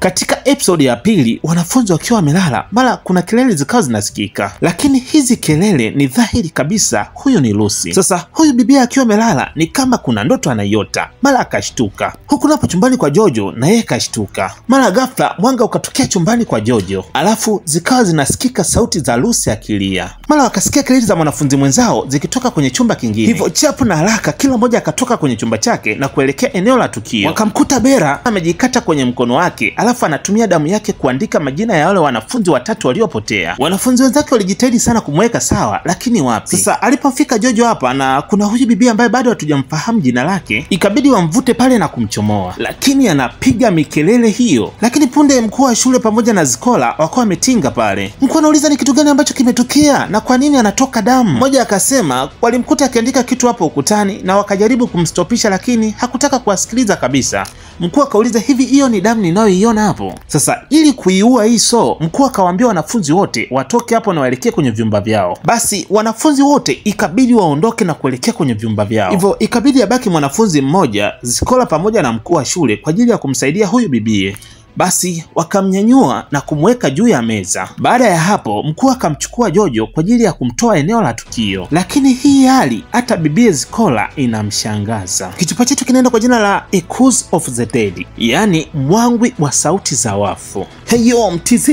Katika episode ya pili, wanafunzi wakiwa wamelala, mara kuna kelele zikawa zinasikika, lakini hizi kelele ni dhahiri kabisa huyu ni Lucy. Sasa huyu bibia akiwa amelala ni kama kuna ndoto anaiota, mara akashtuka. Huku napo chumbani kwa Jojo na yeye kashtuka. Mara ghafla mwanga ukatokea chumbani kwa Jojo, alafu zikawa zinasikika sauti za Lucy akilia. Mara wakasikia kelele za mwanafunzi mwenzao zikitoka kwenye chumba kingine. Hivyo chapu na haraka kila mmoja akatoka kwenye chumba chake na kuelekea eneo la tukio. Wakamkuta Bella amejikata kwenye mkono wake, alafu anatumia damu yake kuandika majina ya wale wanafunzi watatu waliopotea. Wanafunzi wenzake walijitahidi sana kumweka sawa, lakini wapi. Sasa alipofika Jojo hapa na kuna huyu bibi ambaye bado hatujamfahamu jina lake, ikabidi wamvute pale na kumchomoa, lakini anapiga mikelele hiyo. Lakini punde mkuu wa shule pamoja na Zikola wakawa wametinga pale. Mkuu anauliza ni kitu gani ambacho kimetokea na kwa nini anatoka damu. Mmoja akasema walimkuta akiandika kitu hapo ukutani na wakajaribu kumstopisha, lakini hakutaka kuwasikiliza kabisa. Mkuu akauliza hivi, hiyo ni damu ninayoiona hapo? Sasa ili kuiua hii mkuu akawaambia wanafunzi wote watoke hapo na waelekee kwenye vyumba vyao. Basi wanafunzi wote ikabidi waondoke na kuelekea kwenye vyumba vyao. Hivyo ikabidi abaki mwanafunzi mmoja, Zikola pamoja na mkuu wa shule kwa ajili ya kumsaidia huyu bibie. Basi wakamnyanyua na kumweka juu ya meza. Baada ya hapo mkuu akamchukua Jojo kwa ajili ya kumtoa eneo la tukio, lakini hii hali hata bibie Zikola inamshangaza. Kichupa chetu kinaenda kwa jina la Echoes of the Dead, yani mwangwi wa sauti za wafu. Heyo MTZ!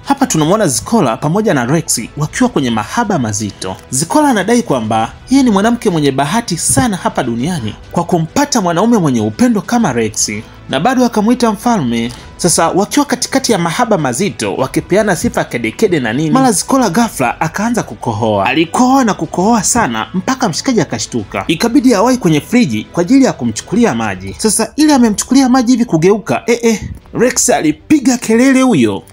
Hapa tunamwona Zikola pamoja na Rexy wakiwa kwenye mahaba mazito. Zikola anadai kwamba yeye ni mwanamke mwenye bahati sana hapa duniani kwa kumpata mwanaume mwenye upendo kama Rexy, na bado akamuita mfalme. Sasa wakiwa katikati ya mahaba mazito wakipeana sifa kedekede na nini, mara Zikola ghafla akaanza kukohoa. Alikohoa na kukohoa sana mpaka mshikaji akashtuka. Ikabidi awai kwenye friji kwa ajili ya kumchukulia maji. Sasa ili amemchukulia maji hivi kugeuka, Rexy alipiga kelele huyo.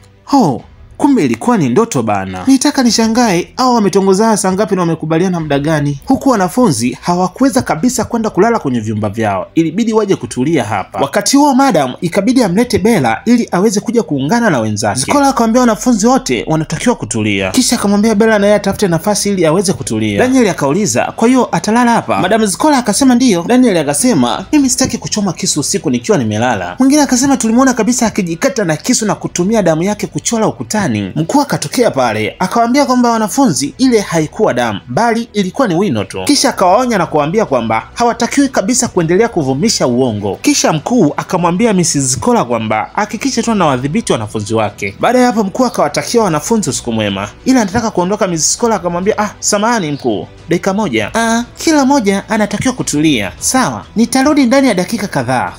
Kumbe ilikuwa ni ndoto bana. Nitaka nishangae au wametongozana saa ngapi na wamekubaliana muda gani. Huku wanafunzi hawakuweza kabisa kwenda kulala kwenye vyumba vyao, ilibidi waje kutulia hapa. Wakati huo madam ikabidi amlete Bella ili aweze kuja kuungana na wenzake. Zikola akamwambia wanafunzi wote wanatakiwa kutulia, kisha akamwambia Bella na yeye atafute nafasi ili aweze kutulia. Daniel akauliza, kwa hiyo atalala hapa? Madam Zikola akasema ndiyo. Daniel akasema, mimi sitaki kuchoma kisu usiku nikiwa nimelala. Mwingine akasema, tulimuona kabisa akijikata na kisu na kutumia damu yake kuchola ukutani. Mkuu akatokea pale akawaambia kwamba wanafunzi ile haikuwa damu bali ilikuwa ni wino tu. Kisha akawaonya na kuwaambia kwamba hawatakiwi kabisa kuendelea kuvumisha uongo. Kisha mkuu akamwambia Mrs. Zikola kwamba hakikisha tu anawadhibiti wanafunzi wake. Baada ya hapo mkuu akawatakia wanafunzi usiku mwema. Ila anataka kuondoka, Mrs. Zikola akamwambia samahani mkuu, dakika moja. Kila moja anatakiwa kutulia. Sawa, nitarudi ndani ya dakika kadhaa.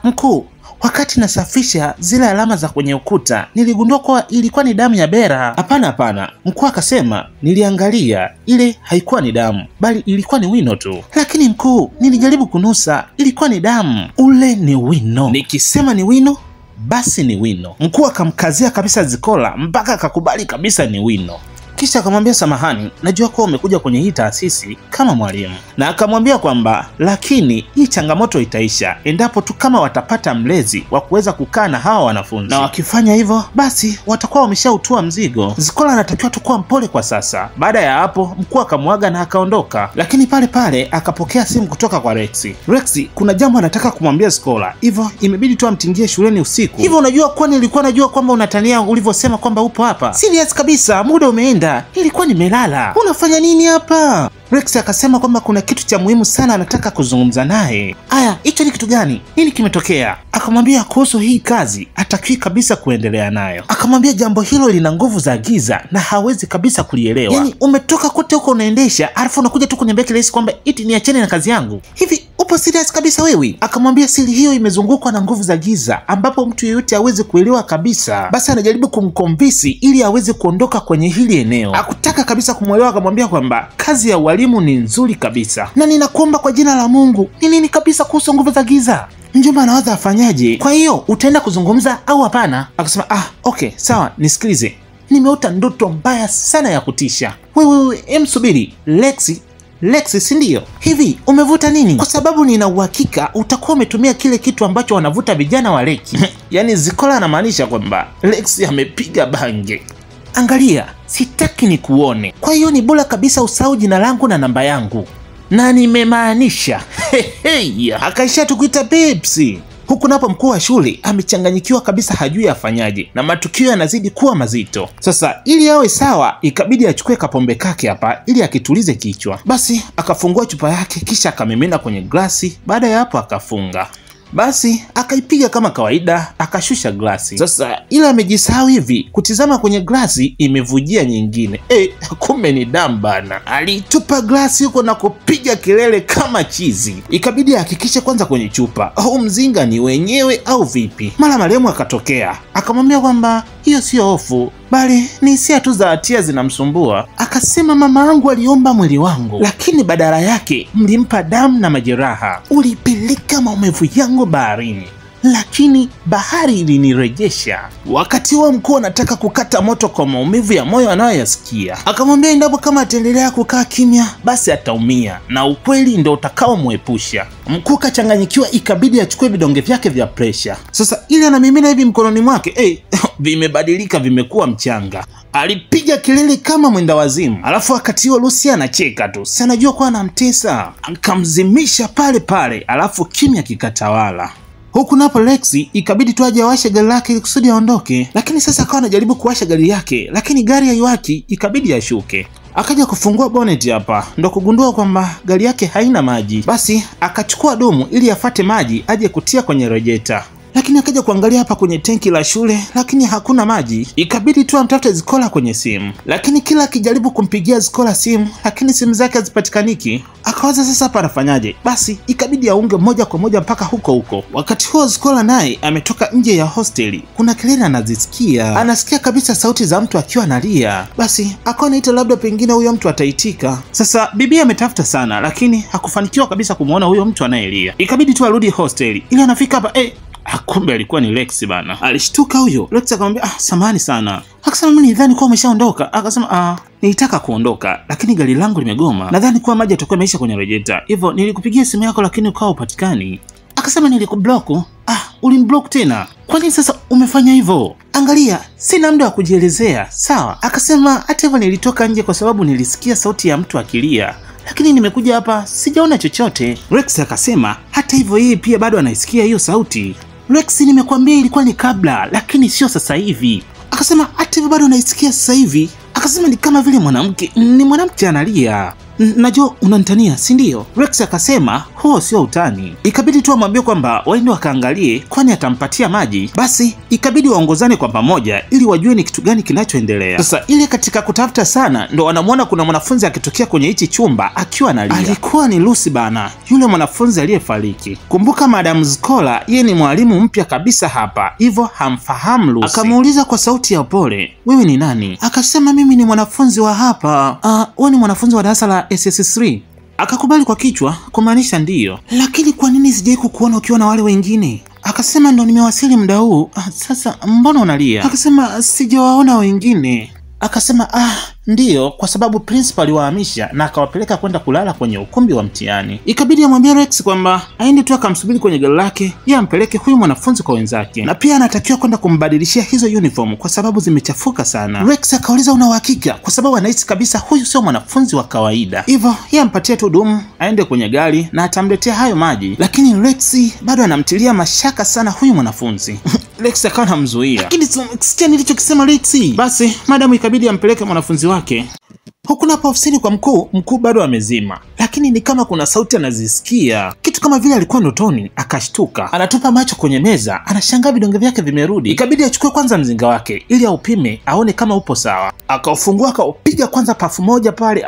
Mkuu, wakati nasafisha zile alama za kwenye ukuta niligundua kuwa ilikuwa ni damu ya Bella. Hapana. Mkuu akasema, niliangalia ile haikuwa ni damu bali ilikuwa ni wino tu. Lakini mkuu, nilijaribu kunusa, ilikuwa ni damu. Ule ni wino. Nikisema ni wino basi ni wino. Mkuu akamkazia kabisa Zikola mpaka akakubali kabisa ni wino. Kisha akamwambia samahani, najua kuwa umekuja kwenye hii taasisi kama mwalimu, na akamwambia kwamba lakini hii changamoto itaisha endapo tu kama watapata mlezi wa kuweza kukaa na hawa wanafunzi, na wakifanya hivyo basi watakuwa wameshautua mzigo. Zikola anatakiwa tu kuwa mpole kwa sasa. Baada ya hapo mkuu akamwaga na akaondoka, lakini pale pale akapokea simu kutoka kwa Rexy. Rexy kuna jambo anataka kumwambia Zikola, hivyo imebidi tu amtingie shuleni usiku. Hivyo unajua kuwa nilikuwa najua kwamba unatania ulivyosema kwamba upo hapa. Serious kabisa, muda umeenda. Ilikuwa nimelala. Unafanya nini hapa? Rexy akasema kwamba kuna kitu cha muhimu sana anataka kuzungumza naye. Aya, hicho ni kitu gani? Nini kimetokea? Akamwambia kuhusu hii kazi hatakiwi kabisa kuendelea nayo. Akamwambia jambo hilo lina nguvu za giza na hawezi kabisa kulielewa. Yaani umetoka kote huko unaendesha, alafu unakuja tu kuniambia kirahisi kwamba eti niachane na kazi yangu. Hivi upo serious kabisa wewe? Akamwambia siri hiyo imezungukwa na nguvu za giza ambapo mtu yeyote hawezi kuelewa kabisa. Basi anajaribu kumkonvinsi ili aweze kuondoka kwenye hili eneo. Hakutaka kabisa kumuelewa. Akamwambia kwamba kazi ya walimu ni nzuri kabisa na ninakuomba kwa jina la Mungu, ni nini kabisa kuhusu nguvu za giza? Mjomba anawaza afanyaje? Kwa hiyo utaenda kuzungumza au hapana? Akasema okay, sawa, nisikilize. Nimeota ndoto mbaya sana ya kutisha. Wewe msubiri. Lexy si ndio? Hivi umevuta nini? Kwa sababu nina uhakika utakuwa umetumia kile kitu ambacho wanavuta vijana wa Leki. Yaani Zikola anamaanisha kwamba Lexy amepiga bange. Angalia, sitaki ni kuone. Kwa hiyo ni bora kabisa usahau jina langu na namba yangu. na nimemaanisha. Akaisha tukuita Pepsi. Huku napo mkuu wa shule amechanganyikiwa kabisa, hajui afanyaje na matukio yanazidi kuwa mazito. Sasa ili awe sawa, ikabidi achukue kapombe kake hapa ili akitulize kichwa. Basi akafungua chupa yake kisha akamimina kwenye glasi. Baada ya hapo akafunga. Basi akaipiga kama kawaida, akashusha glasi. Sasa ila amejisahau hivi kutizama kwenye glasi, imevujia nyingine. Kumbe ni damu bana. Alitupa glasi huko na kupiga kelele kama chizi. Ikabidi ahakikishe kwanza kwenye chupa au mzinga ni wenyewe au vipi. Mara marehemu akatokea, akamwambia kwamba hiyo sio hofu, bali ni hisia tu za hatia zinamsumbua. Akasema mama yangu aliomba mwili wangu, lakini badala yake mlimpa damu na majeraha. Ulipeleka maumivu yangu baharini, lakini bahari ilinirejesha. Wakati huo mkuu anataka kukata moto kwa maumivu ya moyo anayoyasikia. Akamwambia endapo kama ataendelea kukaa kimya, basi ataumia na ukweli ndio utakaomwepusha. Mkuu kachanganyikiwa, ikabidi achukue vidonge vyake vya presha. Sasa ili anamimina hivi mkononi mwake, vimebadilika, vimekuwa mchanga. Alipiga kelele kama mwenda wazimu. Alafu wakati huo Lucy anacheka tu, si anajua kwa anamtesa. Akamzimisha pale pale, alafu kimya kikatawala. Huku napo Lexi ikabidi tu aje awashe gari lake ili kusudi aondoke, lakini sasa akawa anajaribu kuwasha gari yake, lakini gari haiwaki, ikabidi ashuke. Akaja kufungua bonnet hapa, ndo kugundua kwamba gari yake haina maji. Basi akachukua dumu ili afate maji aje kutia kwenye rejeta. Lakini akaja kuangalia hapa kwenye tenki la shule, lakini hakuna maji. Ikabidi tu amtafute Zikola kwenye simu, lakini kila akijaribu kumpigia Zikola simu, lakini simu zake hazipatikaniki. Akawaza sasa hapa anafanyaje? Basi ikabidi aunge moja kwa moja mpaka huko. Wakati huo Zikola naye ametoka nje ya hosteli, kuna kelele anazisikia, anasikia kabisa sauti za mtu akiwa analia. Basi akawa anaita labda pengine huyo mtu ataitika. Sasa bibi ametafuta sana, lakini hakufanikiwa kabisa kumuona huyo mtu anayelia. Ikabidi tu arudi hosteli. Ili anafika hapa kumbe alikuwa ni Lexi bana. Alishtuka huyo. Lexi akamwambia samahani sana. Akasema mimi nidhani kuwa umeshaondoka. Akasema nilitaka kuondoka lakini gari langu limegoma. Nadhani kuwa maji yatakuwa yameisha kwenye rejeta. Hivyo nilikupigia simu yako lakini ukawa upatikani. Akasema nilikublock. Uliniblock tena. Kwa nini sasa umefanya hivyo? Angalia, sina muda wa kujielezea. Sawa. Akasema hata hivyo nilitoka nje kwa sababu nilisikia sauti ya mtu akilia, lakini nimekuja hapa sijaona chochote. Rex akasema hata hivyo yeye pia bado anaisikia hiyo sauti. Rex, nimekwambia ilikuwa ni kabla, lakini sio sasa hivi. Akasema hata hivyo bado anaisikia sasa hivi. Akasema ni kama vile ni mwanamke analia. Najua unanitania, si ndio? Rex akasema huo sio utani. Ikabidi tu amwambie kwamba waende wakaangalie kwani atampatia maji. Basi ikabidi waongozane kwa pamoja ili wajue ni kitu gani kinachoendelea. Sasa ile katika kutafuta sana ndo wanamuona kuna mwanafunzi akitokea kwenye hichi chumba akiwa analia. Alikuwa ni Lucy bana, yule mwanafunzi aliyefariki. Kumbuka Madam Zikola yeye ni mwalimu mpya kabisa hapa, hivyo hamfahamu Lucy. Akamuuliza kwa sauti ya upole, wewe ni nani? Akasema mimi ni mwanafunzi wa hapa. Wewe ni mwanafunzi wa darasa la SS3? Akakubali kwa kichwa kumaanisha ndiyo. Lakini kwa nini sijai kukuona ukiwa na wale wengine? Akasema ndo nimewasili muda huu. Sasa mbona unalia? Akasema sijawaona wengine. Akasema ndiyo, kwa sababu principal aliwahamisha na akawapeleka kwenda kulala kwenye ukumbi wa mtihani. Ikabidi amwambie Rex kwamba aende tu akamsubiri kwenye gari lake, yeye ampeleke huyu mwanafunzi kwa wenzake, na pia anatakiwa kwenda kumbadilishia hizo uniform kwa sababu zimechafuka sana. Rex akauliza una uhakika? Kwa sababu anahisi kabisa huyu sio mwanafunzi wa kawaida. Hivyo yeye ampatie tu dumu aende kwenye gari na atamletea hayo maji, lakini Rex bado anamtilia mashaka sana huyu mwanafunzi. Rex akawa anamzuia. Lakini sikia nilichokisema Rex. Basi madam ikabidi ampeleke mwanafunzi wake. Huku napo ofisini kwa mkuu bado amezima, lakini ni kama kuna sauti anazisikia, kitu kama vile alikuwa ndotoni. Akashtuka, anatupa macho kwenye meza, anashangaa vidonge vyake vimerudi. Ikabidi achukue kwanza mzinga wake ili aupime aone kama upo sawa. Akaufungua akaupiga kwanza pafu moja pale.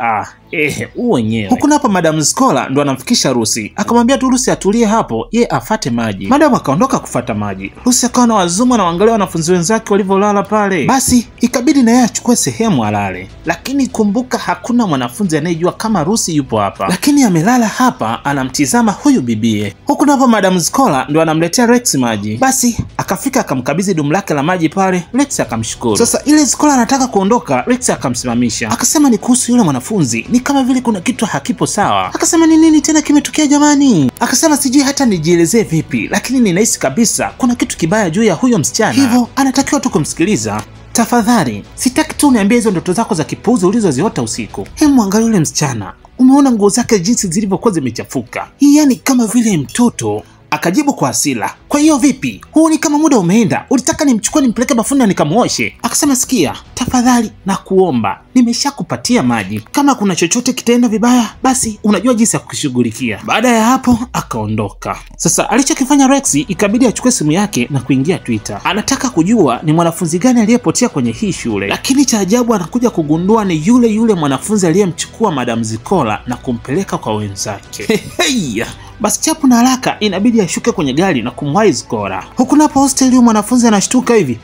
Wenyewe. Huku napo Madam Zikola ndo anamfikisha Lucy. Akamwambia tu Lucy atulie hapo, ye afate maji. Madam akaondoka kufata maji. Lucy akawa na wazuma na waangalia wanafunzi wenzake walivyolala pale. Basi ikabidi na yeye achukue sehemu alale. Lakini kumbuka hakuna mwanafunzi anayejua kama Lucy yupo hapa. Lakini amelala hapa anamtizama huyu bibie. Huku napo Madam Zikola ndo anamletea Rex maji. Basi akafika akamkabidhi dumu lake la maji pale. Rex akamshukuru. Sasa ile Zikola anataka kuondoka, Rex akamsimamisha. Akasema ni kuhusu yule mwanafunzi, ni kama vile kuna kitu hakipo sawa. Akasema ni nini tena kimetokea jamani? Akasema sijui hata nijielezee vipi, lakini ninahisi kabisa kuna kitu kibaya juu ya huyo msichana. Hivyo anatakiwa tu kumsikiliza. Tafadhali, sitaki tu uniambie hizo ndoto zako za kipuuzi ulizoziota usiku. Hebu angalia yule msichana. umeona nguo zake jinsi zilivyokuwa zimechafuka, hii yani kama vile mtoto. Akajibu kwa hasira, kwa hiyo vipi? Huu ni kama muda umeenda, ulitaka nimchukue nimpeleke bafuni na nikamuoshe? Akasema, sikia, tafadhali na kuomba, nimeshakupatia maji. Kama kuna chochote kitaenda vibaya, basi unajua jinsi ya kushughulikia. Baada ya hapo akaondoka. Sasa alichokifanya Rex, ikabidi achukue simu yake na kuingia Twitter. Anataka kujua ni mwanafunzi gani aliyepotea kwenye hii shule, lakini cha ajabu anakuja kugundua ni yule mwanafunzi aliyemchukua Madam Zikola na kumpeleka kwa wenzake. Basi chapu na haraka inabidi ashuke kwenye gari na kumwahi Zikola. Huku napo hostel huyu mwanafunzi anashtuka hivi.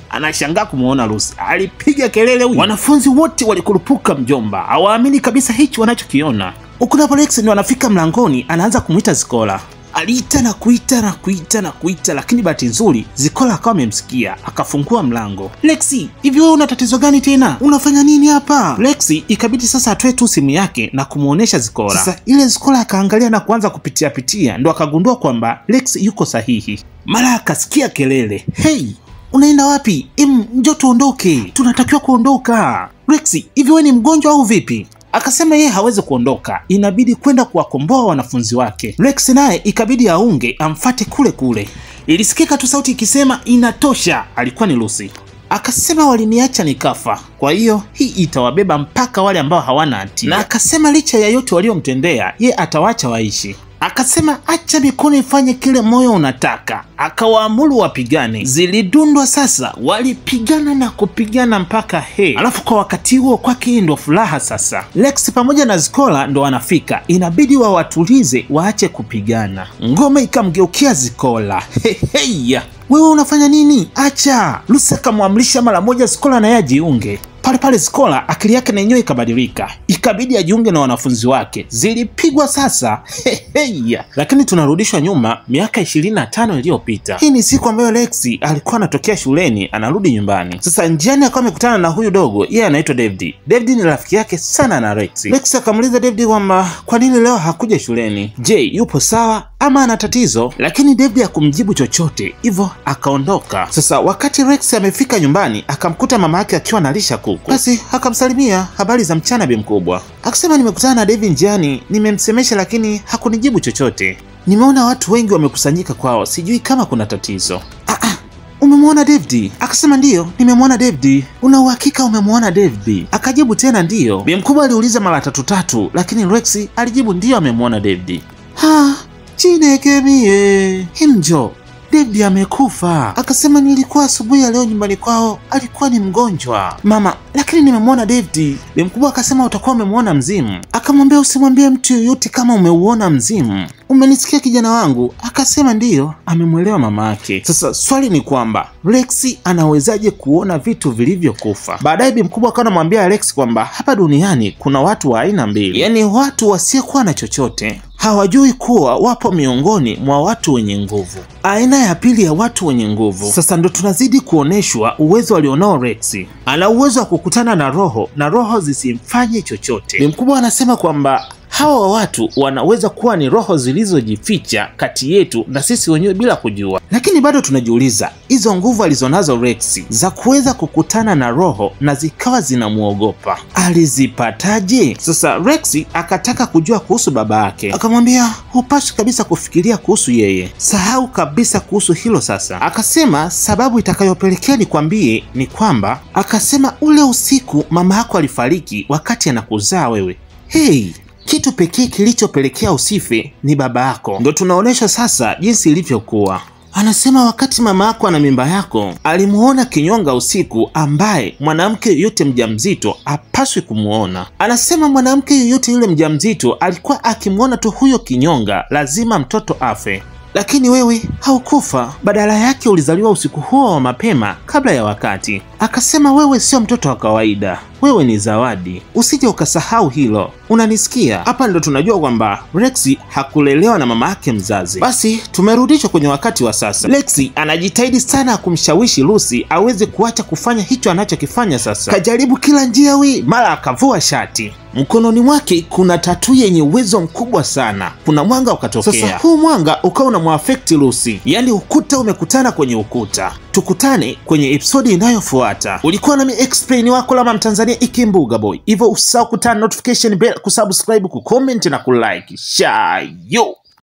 Anashangaa kumuona Lucy. Alipiga kelele huyu. Wanafunzi wote walikurupuka mjomba. Hawaamini kabisa hichi wanachokiona. Huku napo Rex ndio anafika mlangoni, anaanza kumuita Zikola. Aliita na kuita lakini bahati nzuri Zikola akawa amemsikia, akafungua mlango. Lexi, hivi wewe una tatizo gani tena? Unafanya nini hapa? Lexi ikabidi sasa atoe tu simu yake na kumuonesha Zikola. Sasa ile Zikola akaangalia na kuanza kupitia ndo akagundua kwamba Lexi yuko sahihi. Mara akasikia kelele. Hey, unaenda wapi? Njoo tuondoke. Tunatakiwa kuondoka. Lexi, hivi wewe ni mgonjwa au vipi? Akasema yeye hawezi kuondoka, inabidi kwenda kuwakomboa wanafunzi wake. Rex naye ikabidi aunge amfate kule. Ilisikika tu sauti ikisema inatosha. Alikuwa ni Lucy. Akasema waliniacha nikafa, kwa hiyo hii itawabeba mpaka wale ambao hawana hatia. Na akasema licha ya yote waliomtendea, ye atawacha waishi. Akasema acha mikono ifanye kile moyo unataka. Akawaamuru wapigane. Zilidundwa sasa, walipigana na kupigana mpaka alafu kwa wakati huo kwake ndo furaha sasa. Rex pamoja na Zikola ndo wanafika, inabidi wawatulize waache kupigana. Ngome ikamgeukia Zikola. Wewe unafanya nini? Acha. Lucy akamwamrisha mara moja Zikola na yajiunge. Pale Zikola akili yake na yenyewe ikabadilika, ikabidi ajiunge na wanafunzi wake. Zilipigwa sasa. Lakini tunarudishwa nyuma miaka 25 iliyopita. Hii ni siku ambayo Rex alikuwa anatokea shuleni anarudi nyumbani. Sasa njiani akawa amekutana na huyu dogo, yeye anaitwa David. David ni rafiki yake sana na Rex. Rex akamuuliza David kwamba kwa nini leo hakuja shuleni? Je, yupo sawa ama ana tatizo? Lakini David hakumjibu chochote, hivyo akaondoka. Sasa wakati Rex amefika nyumbani, akamkuta mama yake akiwa analisha kuku. Basi akamsalimia, habari za mchana bi mkubwa. Akasema nimekutana na David njiani, nimemsemesha lakini hakunijibu chochote. Nimeona watu wengi wamekusanyika kwao, sijui kama kuna tatizo. Umemwona David? Akasema ndiyo, nimemwona David. Una uhakika umemwona David? Akajibu tena ndiyo. Bi mkubwa aliuliza mara tatu, lakini Rex alijibu ndiyo amemwona David. Chinekemie, himjo, David amekufa. Akasema nilikuwa asubuhi ya leo nyumbani kwao, alikuwa ni mgonjwa mama, lakini nimemwona David. Bi mkubwa akasema utakuwa umemwona mzimu. Akamwambia usimwambie mtu yoyote kama umeuona mzimu. Umenisikia kijana wangu? Akasema ndiyo, amemwelewa mama yake. Sasa swali ni kwamba Rex anawezaje kuona vitu vilivyokufa? Baadaye bi mkubwa akawa anamwambia Rex kwamba hapa duniani kuna watu wa aina mbili, yaani watu wasiokuwa na chochote, hawajui kuwa wapo miongoni mwa watu wenye nguvu. Aina ya pili ya watu wenye nguvu sasa ndo tunazidi kuoneshwa uwezo alionao Rex. Ana uwezo wa kukutana na roho zisimfanye chochote. Bi mkubwa anasema kwamba hawa watu wanaweza kuwa ni roho zilizojificha kati yetu na sisi wenyewe bila kujua. Lakini bado tunajiuliza, hizo nguvu alizonazo Rex za kuweza kukutana na roho na zikawa zinamuogopa, alizipataje? Sasa Rex akataka kujua kuhusu baba yake. Akamwambia hupaswi kabisa kufikiria kuhusu yeye, sahau kabisa kuhusu hilo. Sasa akasema sababu itakayopelekea nikwambie ni kwamba, akasema ule usiku mama yako alifariki wakati anakuzaa wewe. Kitu pekee kilichopelekea usife ni baba yako. Ndo tunaonesha sasa jinsi ilivyokuwa. Anasema wakati mama yako ana mimba yako, alimuona kinyonga usiku ambaye mwanamke yoyote mjamzito hapaswi kumuona. Anasema mwanamke yoyote yule mjamzito alikuwa akimuona tu huyo kinyonga, lazima mtoto afe. Lakini wewe haukufa, badala yake ulizaliwa usiku huo wa mapema kabla ya wakati. Akasema wewe sio mtoto wa kawaida, wewe ni zawadi, usije ukasahau hilo, unanisikia? Hapa ndo tunajua kwamba Rex hakulelewa na mama yake mzazi. Basi tumerudishwa kwenye wakati wa sasa. Rex anajitahidi sana kumshawishi Lucy aweze kuacha kufanya hicho anachokifanya sasa. Kajaribu kila njia mara akavua shati. Mkononi mwake kuna tattoo yenye uwezo mkubwa sana. Kuna mwanga ukatokea. Sasa huu mwanga ukawa unamwaffect Lucy. Yaani ukuta umekutana kwenye ukuta. Tukutane kwenye episodi inayofuata. Ulikuwa nami explain wako Lama Mtanzania Ikimbuga Boy. Hivyo usisahau kutana notification bell, kusubscribe, kucomment na kulike. Shayo.